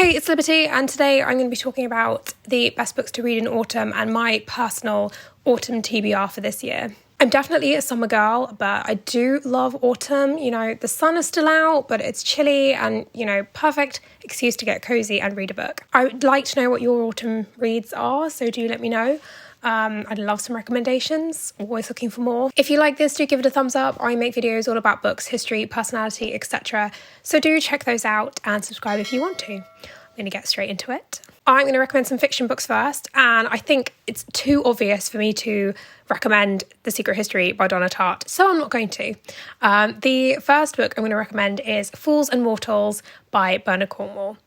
Hey, it's Liberty, and today I'm going to be talking about the best books to read in autumn and my personal Autumn TBR for this year. I'm definitely a summer girl, but I do love autumn. You know, the sun is still out, but it's chilly and, perfect excuse to get cozy and read a book. I would like to know what your autumn reads are, so do let me know. I'd love some recommendations, always looking for more. If you like this, do give it a thumbs up. I make videos all about books, history, personality, etc. So do check those out and subscribe if you want to. I'm going to get straight into it. I'm going to recommend some fiction books first, and I think it's too obvious for me to recommend The Secret History by Donna Tartt, so I'm not going to. The first book I'm going to recommend is Fools and Mortals by Bernard Cornwell.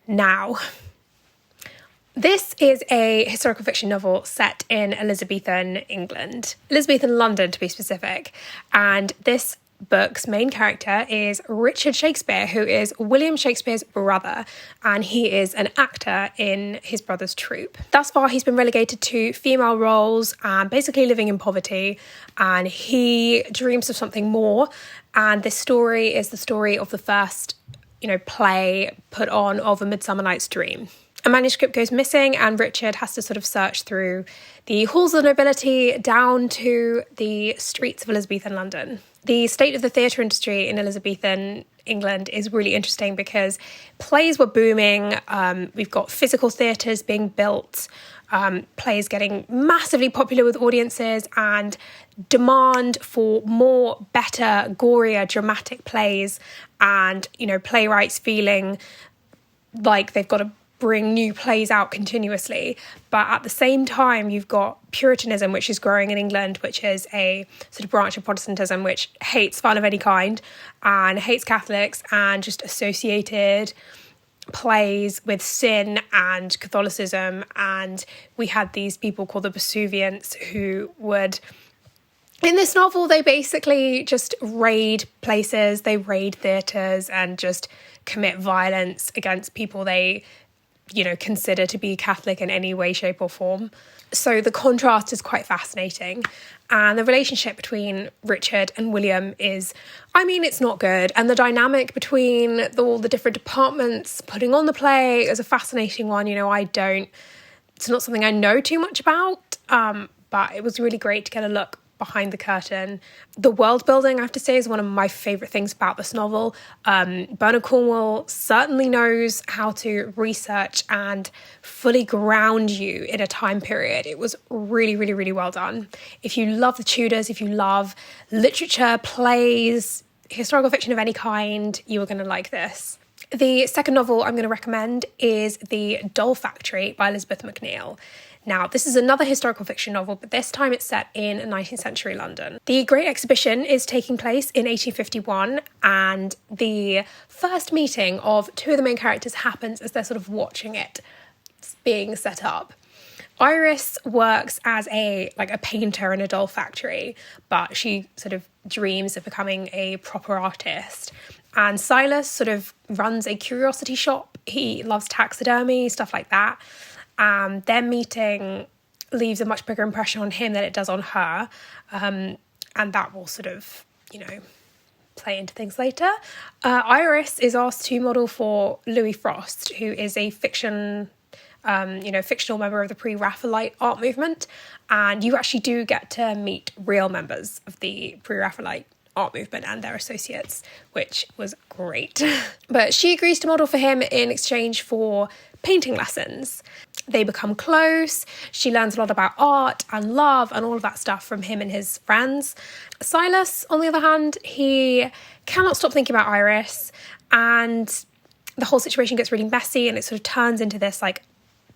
Now, this is a historical fiction novel set in Elizabethan England, Elizabethan London to be specific, and this book's main character is Richard Shakespeare, who is William Shakespeare's brother, and he is an actor in his brother's troupe. Thus far, he's been relegated to female roles and basically living in poverty, and he dreams of something more, and this story is the story of the first, play put on of A Midsummer Night's Dream. A manuscript goes missing and Richard has to sort of search through the halls of the nobility down to the streets of Elizabethan London. The state of the theatre industry in Elizabethan England is really interesting because plays were booming. We've got physical theatres being built, plays getting massively popular with audiences, and demand for more, better, gorier, dramatic plays, and, playwrights feeling like they've got to bring new plays out continuously. But at the same time, you've got Puritanism, which is growing in England, which is a sort of branch of Protestantism, which hates fun of any kind and hates Catholics and just associated plays with sin and Catholicism. And we had these people called the Vesuvians who would... In this novel, they basically just raid places, they raid theatres and just commit violence against people they consider to be Catholic in any way, shape or form. So the contrast is quite fascinating. And the relationship between Richard and William is, it's not good. And the dynamic between all the different departments putting on the play is a fascinating one. It's not something I know too much about, but it was really great to get a look behind the curtain. The world building, I have to say, is one of my favourite things about this novel. Bernard Cornwell certainly knows how to research and fully ground you in a time period. It was really, really, really well done. If you love the Tudors, if you love literature, plays, historical fiction of any kind, you are going to like this. The second novel I'm going to recommend is The Doll Factory by Elizabeth Macneil. Now, this is another historical fiction novel, but this time it's set in 19th century London. The Great Exhibition is taking place in 1851, and the first meeting of two of the main characters happens as they're sort of watching it being set up. Iris works as a painter in a doll factory, but she sort of dreams of becoming a proper artist. And Silas sort of runs a curiosity shop. He loves taxidermy, stuff like that. Their meeting leaves a much bigger impression on him than it does on her. And that will sort of, play into things later. Iris is asked to model for Louis Frost, who is a fictional member of the pre-Raphaelite art movement. And you actually do get to meet real members of the pre-Raphaelite art movement and their associates, which was great. But she agrees to model for him in exchange for painting lessons. They become close. She learns a lot about art and love and all of that stuff from him and his friends. Silas, on the other hand, he cannot stop thinking about Iris, and the whole situation gets really messy and it sort of turns into this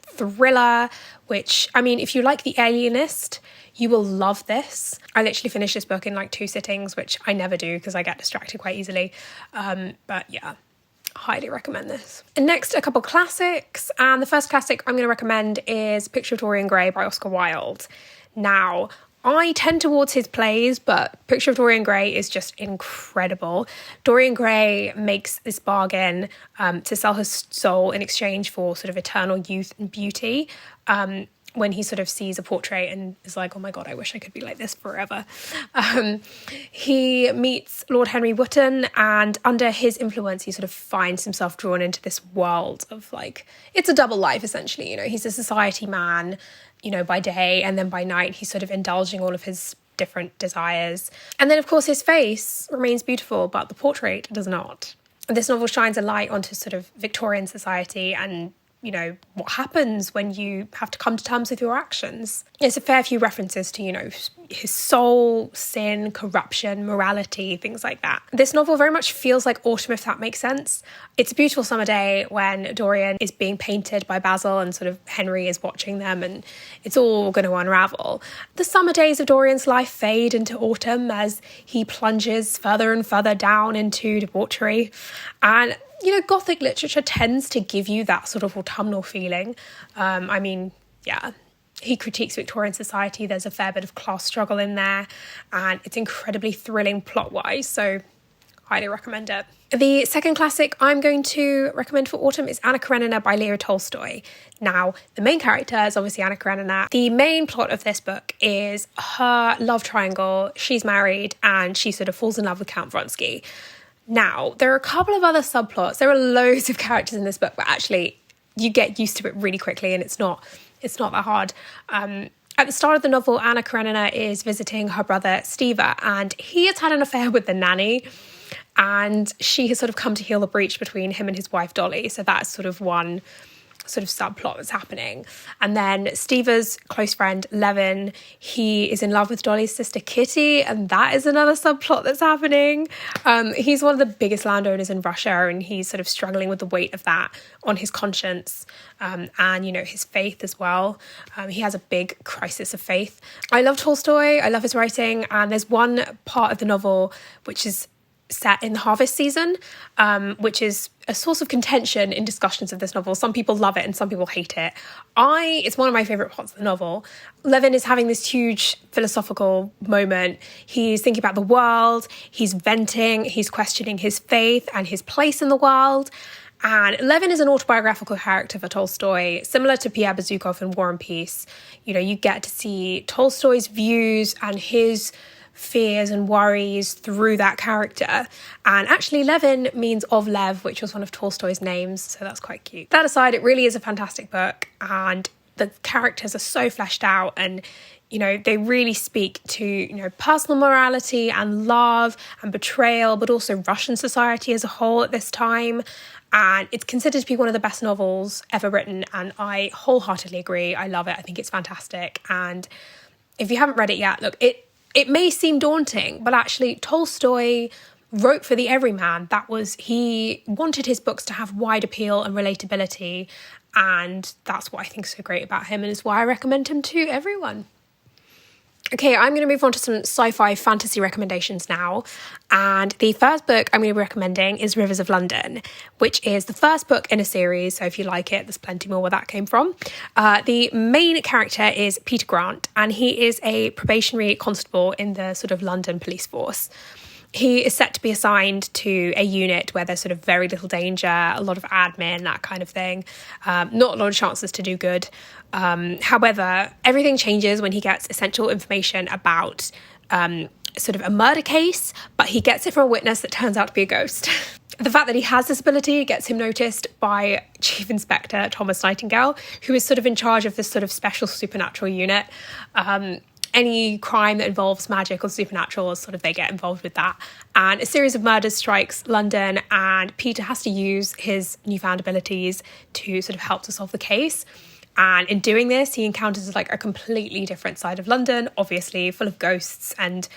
thriller, which, if you like The Alienist, you will love this. I literally finished this book in 2 sittings, which I never do because I get distracted quite easily. But yeah, highly recommend this. And next, a couple classics. And the first classic I'm going to recommend is Picture of Dorian Gray by Oscar Wilde. Now, I tend towards his plays, but Picture of Dorian Gray is just incredible. Dorian Gray makes this bargain to sell his soul in exchange for sort of eternal youth and beauty. when he sort of sees a portrait and is like, oh my God, I wish I could be like this forever. He meets Lord Henry Wotton, and under his influence, he sort of finds himself drawn into this world of like, it's a double life essentially. You know, he's a society man, you know, by day, and then by night, he's sort of indulging all of his different desires. And then of course his face remains beautiful, but the portrait does not. This novel shines a light onto sort of Victorian society and, you know, what happens when you have to come to terms with your actions. There's a fair few references to, you know, his soul, sin, corruption, morality, things like that. This novel very much feels like autumn, if that makes sense. It's a beautiful summer day when Dorian is being painted by Basil and sort of Henry is watching them, and it's all going to unravel. The summer days of Dorian's life fade into autumn as he plunges further and further down into debauchery. And you know, Gothic literature tends to give you that sort of autumnal feeling. I mean, yeah, he critiques Victorian society. There's a fair bit of class struggle in there, and it's incredibly thrilling plot-wise, so highly recommend it. The second classic I'm going to recommend for autumn is Anna Karenina by Leo Tolstoy. Now, the main character is obviously Anna Karenina. The main plot of this book is her love triangle. She's married, and she sort of falls in love with Count Vronsky. Now, there are a couple of other subplots. There are loads of characters in this book, but actually you get used to it really quickly, and it's not that hard. At the start of the novel, Anna Karenina is visiting her brother Stiva, and he has had an affair with the nanny, and she has sort of come to heal the breach between him and his wife Dolly. So that's sort of one sort of subplot that's happening. And then Steva's close friend Levin, he is in love with Dolly's sister Kitty, and that is another subplot that's happening. He's one of the biggest landowners in Russia, and he's sort of struggling with the weight of that on his conscience, and you know, his faith as well. He has a big crisis of faith. I love Tolstoy, I love his writing, and there's one part of the novel which is set in the harvest season, which is a source of contention in discussions of this novel. Some people love it and some people hate it. It's one of my favourite parts of the novel. Levin is having this huge philosophical moment. He's thinking about the world, he's venting, he's questioning his faith and his place in the world. And Levin is an autobiographical character for Tolstoy, similar to Pierre Bezukhov in War and Peace. You know, you get to see Tolstoy's views and his fears and worries through that character. And actually Levin means of Lev, which was one of Tolstoy's names, so that's quite cute. That aside, it really is a fantastic book, and the characters are so fleshed out, and you know, they really speak to, you know, personal morality and love and betrayal, but also Russian society as a whole at this time. And it's considered to be one of the best novels ever written, and I wholeheartedly agree. I love it. I think it's fantastic. And if you haven't read it yet, look, it may seem daunting, but actually Tolstoy wrote for the everyman. He wanted his books to have wide appeal and relatability, and that's what I think is so great about him, and is why I recommend him to everyone. Okay, I'm going to move on to some sci-fi fantasy recommendations now. And the first book I'm going to be recommending is Rivers of London, which is the first book in a series. So if you like it, there's plenty more where that came from. The main character is Peter Grant, and he is a probationary constable in the sort of London police force. He is set to be assigned to a unit where there's sort of very little danger, a lot of admin, that kind of thing. Not a lot of chances to do good. However, everything changes when he gets essential information about sort of a murder case, but he gets it from a witness that turns out to be a ghost. The fact that he has this ability gets him noticed by Chief Inspector Thomas Nightingale, who is sort of in charge of this sort of special supernatural unit. Any crime that involves magic or supernatural, sort of they get involved with that. And a series of murders strikes London, and Peter has to use his newfound abilities to sort of help to solve the case. And in doing this, he encounters like a completely different side of London, obviously full of ghosts and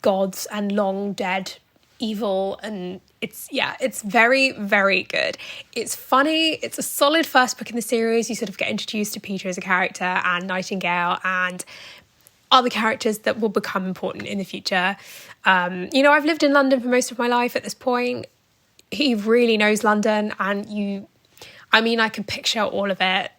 gods and long dead evil. And it's very, very good. It's funny. It's a solid first book in the series. You sort of get introduced to Peter as a character and Nightingale and other characters that will become important in the future. I've lived in London for most of my life at this point. He really knows London, and I can picture all of it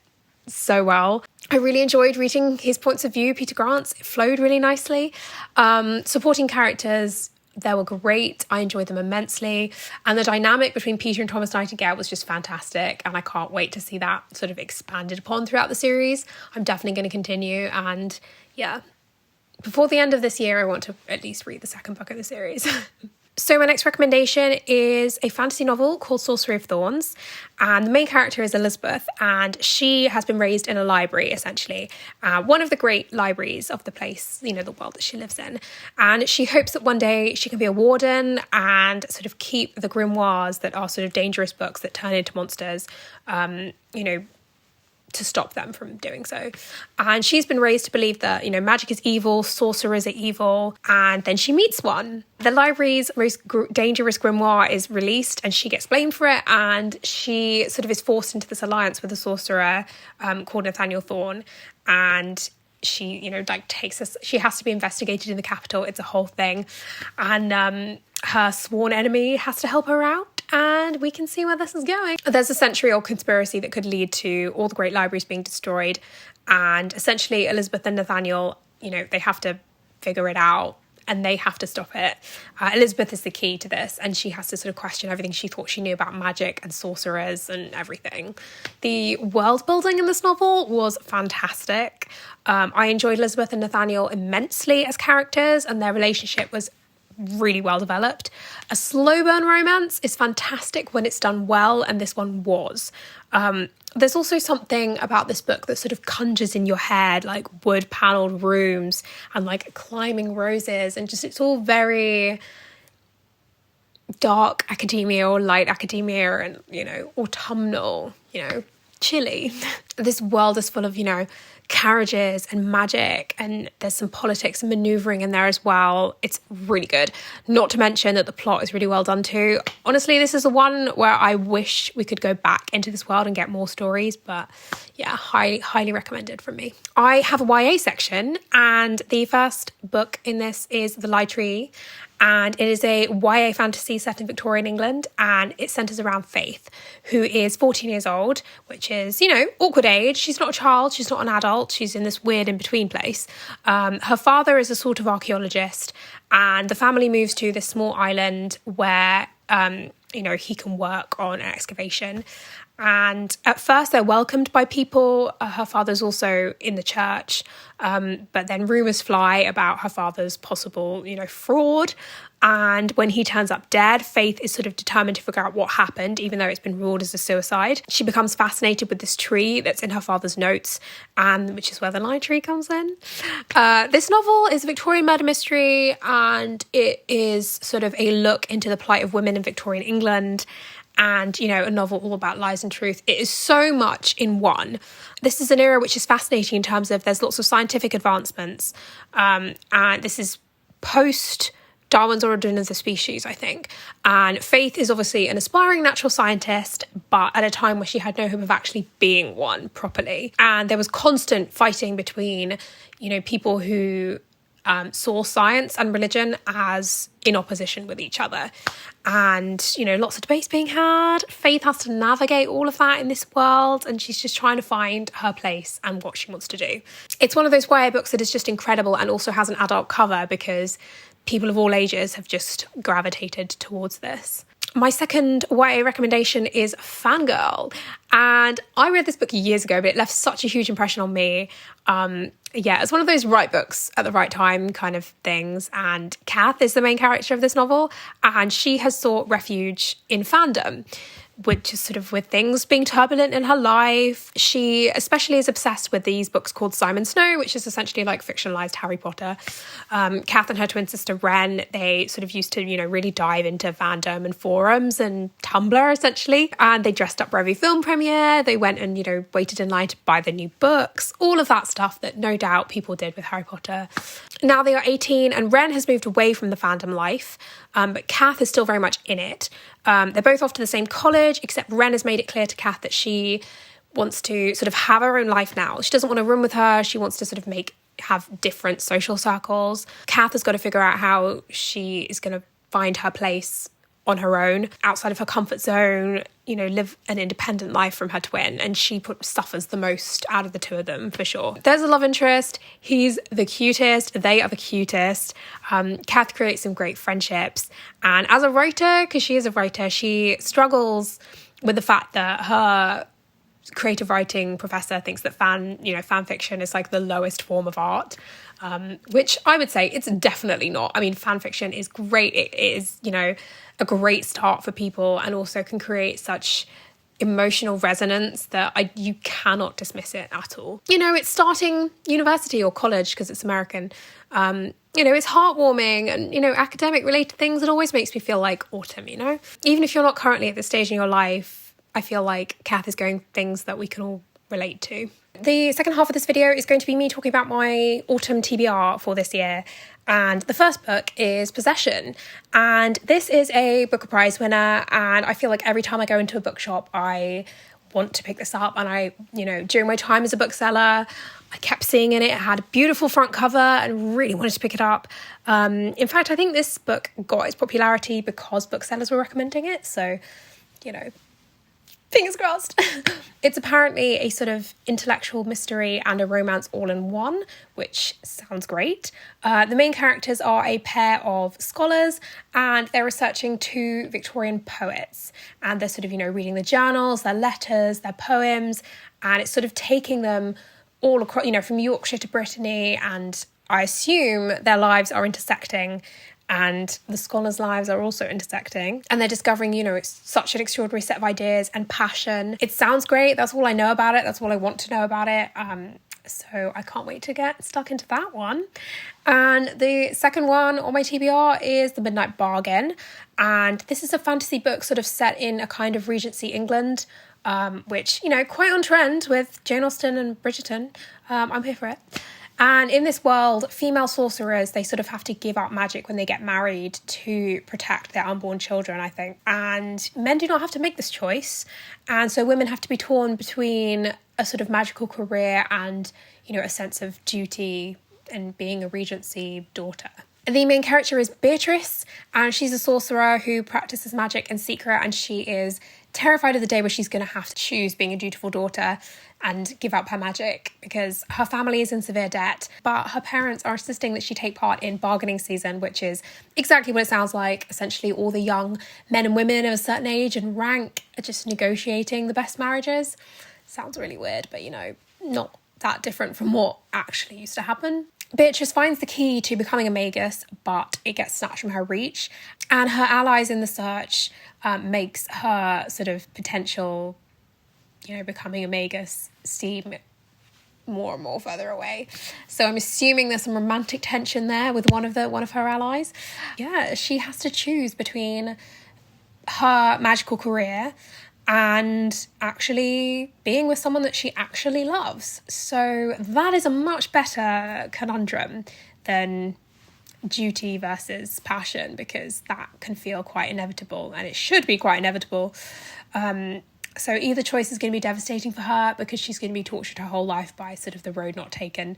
so well. I really enjoyed reading his points of view, Peter Grant's. It flowed really nicely. Supporting characters They were great. I enjoyed them immensely. And the dynamic between Peter and Thomas Nightingale was just fantastic. And I can't wait to see that sort of expanded upon throughout the series. I'm definitely going to continue. And yeah, before the end of this year, I want to at least read the second book of the series. So my next recommendation is a fantasy novel called Sorcery of Thorns, and the main character is Elizabeth, and she has been raised in a library, essentially, one of the great libraries of the place, the world that she lives in, and she hopes that one day she can be a warden and sort of keep the grimoires that are sort of dangerous books that turn into monsters, to stop them from doing so. And she's been raised to believe that, magic is evil, sorcerers are evil, and then she meets one. The library's most dangerous grimoire is released and she gets blamed for it, and she sort of is forced into this alliance with a sorcerer called Nathaniel Thorne, and she, takes us, she has to be investigated in the capital. It's a whole thing. And her sworn enemy has to help her out. And we can see where this is going. There's a century-old conspiracy that could lead to all the great libraries being destroyed. And essentially, Elizabeth and Nathaniel, they have to figure it out and they have to stop it. Elizabeth is the key to this, and she has to sort of question everything she thought she knew about magic and sorcerers and everything. The world building in this novel was fantastic. I enjoyed Elizabeth and Nathaniel immensely as characters, and their relationship was really well developed. A slow burn romance is fantastic when it's done well, and this one was. There's also something about this book that sort of conjures in your head, like wood panelled rooms and like climbing roses, and just it's all very dark academia or light academia and, autumnal, chilly. This world is full of, carriages and magic, and there's some politics and manoeuvring in there as well. It's really good. Not to mention that the plot is really well done too. Honestly, this is the one where I wish we could go back into this world and get more stories, but yeah, highly recommended from me. I have a YA section, and the first book in this is The Lie Tree, and it is a YA fantasy set in Victorian England, and it centres around Faith, who is 14 years old, which is, awkward age. She's not a child, she's not an adult, she's in this weird in-between place. Her father is a sort of archaeologist, and the family moves to this small island where, he can work on an excavation. And at first they're welcomed by people. Her father's also in the church. But then rumours fly about her father's possible, fraud. And when he turns up dead, Faith is sort of determined to figure out what happened, even though it's been ruled as a suicide. She becomes fascinated with this tree that's in her father's notes, and which is where the Lie Tree comes in. This novel is a Victorian murder mystery, and it is sort of a look into the plight of women in Victorian England, and, a novel all about lies and truth. It is so much in one. This is an era which is fascinating in terms of there's lots of scientific advancements, and this is post Darwin's Origin of the Species, I think. And Faith is obviously an aspiring natural scientist, but at a time where she had no hope of actually being one properly. And there was constant fighting between, people who saw science and religion as in opposition with each other. And, lots of debates being had. Faith has to navigate all of that in this world, and she's just trying to find her place and what she wants to do. It's one of those YA books that is just incredible and also has an adult cover because people of all ages have just gravitated towards this. My second YA recommendation is Fangirl. And I read this book years ago, but it left such a huge impression on me. It's one of those right books at the right time kind of things. And Kath is the main character of this novel, and she has sought refuge in fandom, which is sort of with things being turbulent in her life. She especially is obsessed with these books called Simon Snow, which is essentially like fictionalized Harry Potter. Kath and her twin sister Ren, they sort of used to, really dive into fandom and forums and Tumblr essentially. And they dressed up for every film premiere. They went and, waited in line to buy the new books, all of that stuff that no doubt people did with Harry Potter. Now they are 18 and Ren has moved away from the fandom life, but Kath is still very much in it. They're both off to the same college, except Ren has made it clear to Kath that she wants to sort of have her own life now. She doesn't want to room with her. She wants to sort of have different social circles. Kath has got to figure out how she is going to find her place on her own, outside of her comfort zone, you know, live an independent life from her twin, and she suffers the most out of the two of them, for sure. There's a love interest. He's the cutest. They are the cutest. Kath creates some great friendships. And as a writer, because she is a writer, she struggles with the fact that her creative writing professor thinks that fan fiction is like the lowest form of art, which I would say it's definitely not. I mean, fan fiction is great. It is, you know, a great start for people, and also can create such emotional resonance that you cannot dismiss it at all. You know, it's starting university or college because it's American. You know, it's heartwarming, and, you know, academic related things. It always makes me feel like autumn, you know? Even if you're not currently at this stage in your life, I feel like Kath is going things that we can all relate to. The second half of this video is going to be me talking about my Autumn TBR for this year. And the first book is Possession. And this is a Booker Prize winner. And I feel like every time I go into a bookshop, I want to pick this up. And during my time as a bookseller, I kept seeing it. It had a beautiful front cover and really wanted to pick it up. In fact, I think this book got its popularity because booksellers were recommending it. So, you know, fingers crossed. It's apparently a sort of intellectual mystery and a romance all in one, which sounds great. The main characters are a pair of scholars, and they're researching two Victorian poets. And they're sort of, you know, reading the journals, their letters, their poems, and it's sort of taking them all across, you know, from Yorkshire to Brittany, and I assume their lives are intersecting, and the scholars' lives are also intersecting, and they're discovering, you know, it's such an extraordinary set of ideas and passion. It sounds great. That's all I know about it. That's all I want to know about it. So I can't wait to get stuck into that one. And the second one on my TBR is The Midnight Bargain. And this is a fantasy book sort of set in a kind of Regency England, which, you know, quite on trend with Jane Austen and Bridgerton. I'm here for it. And in this world, female sorcerers, they sort of have to give up magic when they get married to protect their unborn children, I think. And men do not have to make this choice. And so women have to be torn between a sort of magical career and, you know, a sense of duty and being a Regency daughter. The main character is Beatrice, and she's a sorcerer who practices magic in secret, and she is terrified of the day where she's going to have to choose being a dutiful daughter and give up her magic because her family is in severe debt, but her parents are insisting that she take part in bargaining season, which is exactly what it sounds like. Essentially, all the young men and women of a certain age and rank are just negotiating the best marriages. Sounds really weird, but, you know, not that different from what actually used to happen. Beatrice finds the key to becoming a magus, but it gets snatched from her reach, and her allies in the search makes her sort of potential, you know, becoming a magus seem more and more further away. So I'm assuming there's some romantic tension there with one of her allies. Yeah, she has to choose between her magical career and actually being with someone that she actually loves. So that is a much better conundrum than duty versus passion, because that can feel quite inevitable, and it should be quite inevitable. So either choice is going to be devastating for her because she's going to be tortured her whole life by sort of the road not taken.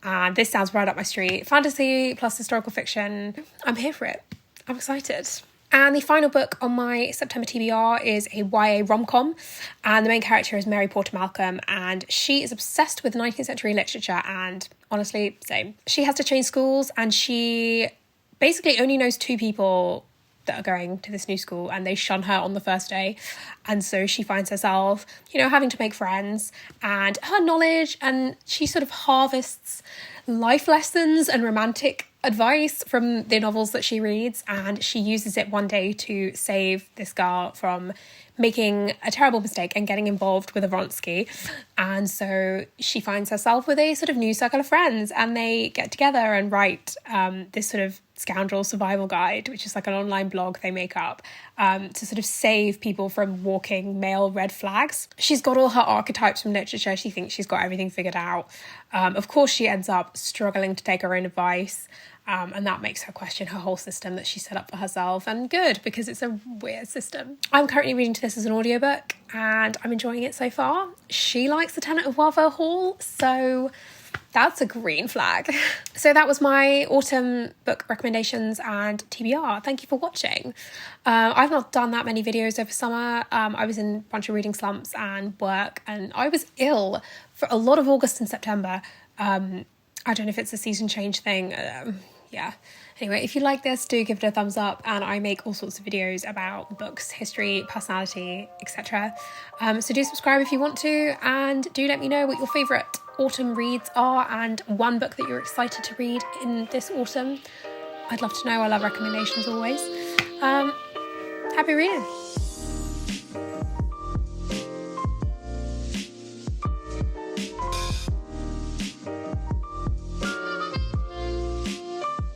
And this sounds right up my street. Fantasy plus historical fiction. I'm here for it. I'm excited. And the final book on my September TBR is a YA rom-com, and the main character is Mary Porter Malcolm, and she is obsessed with 19th century literature, and honestly, same. She has to change schools, and she basically only knows two people that are going to this new school, and they shun her on the first day. And so she finds herself, you know, having to make friends, and her knowledge, and she sort of harvests life lessons and romantic advice from the novels that she reads, and she uses it one day to save this girl from making a terrible mistake and getting involved with a Vronsky. And so she finds herself with a sort of new circle of friends, and they get together and write this sort of scoundrel survival guide, which is like an online blog they make up to sort of save people from walking male red flags. She's got all her archetypes from literature. She thinks she's got everything figured out. Of course, she ends up struggling to take her own advice. And that makes her question her whole system that she set up for herself. And good, because it's a weird system. I'm currently reading to this as an audiobook, and I'm enjoying it so far. She likes The Tenant of Wildfell Hall, so That's a green flag. So that was my autumn book recommendations and TBR. Thank you for watching. I've not done that many videos over summer. I was in a bunch of reading slumps and work, and I was ill for a lot of August and September. I don't know if it's a season change thing. Yeah. Anyway, if you like this, do give it a thumbs up, and I make all sorts of videos about books, history, personality, etc. So do subscribe if you want to, and do let me know what your favourite autumn reads are and one book that you're excited to read in this autumn. I'd love to know. I love recommendations always. Happy reading.